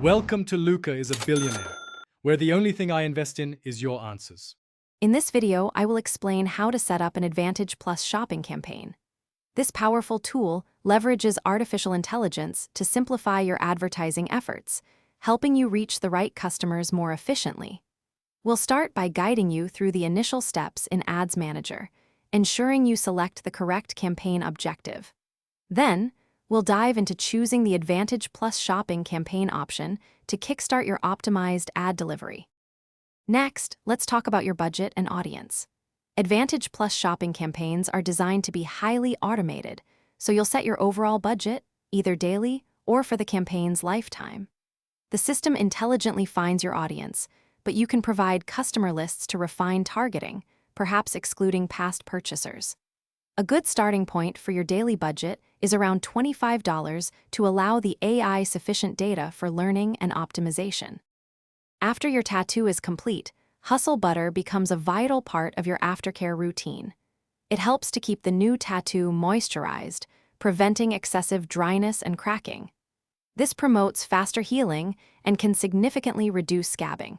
Welcome to Luca is a Billionaire, where the only thing I invest in is your answers. In this video, I will explain how to set up an Advantage Plus shopping campaign. This powerful tool leverages artificial intelligence to simplify your advertising efforts, helping you reach the right customers more efficiently. We'll start by guiding you through the initial steps in Ads Manager, ensuring you select the correct campaign objective. Then, we'll dive into choosing the Advantage Plus shopping campaign option to kickstart your optimized ad delivery. Next, let's talk about your budget and audience. Advantage Plus shopping campaigns are designed to be highly automated, so you'll set your overall budget, either daily or for the campaign's lifetime. The system intelligently finds your audience, but you can provide customer lists to refine targeting, perhaps excluding past purchasers. A good starting point for your daily budget is around $25 to allow the AI sufficient data for learning and optimization. After your tattoo is complete, Hustle Butter becomes a vital part of your aftercare routine. It helps to keep the new tattoo moisturized, preventing excessive dryness and cracking. This promotes faster healing and can significantly reduce scabbing.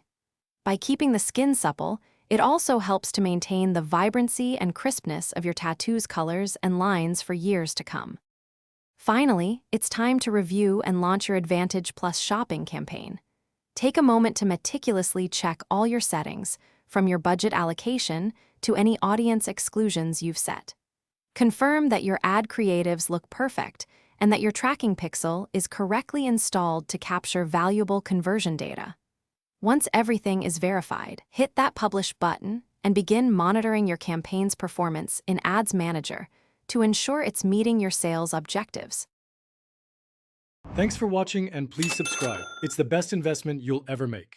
By keeping the skin supple, it also helps to maintain the vibrancy and crispness of your tattoo's colors and lines for years to come. Finally, it's time to review and launch your Advantage Plus shopping campaign. Take a moment to meticulously check all your settings, from your budget allocation to any audience exclusions you've set. Confirm that your ad creatives look perfect and that your tracking pixel is correctly installed to capture valuable conversion data. Once everything is verified, hit that Publish button and begin monitoring your campaign's performance in Ads Manager to ensure it's meeting your sales objectives. Thanks for watching and please subscribe. It's the best investment you'll ever make.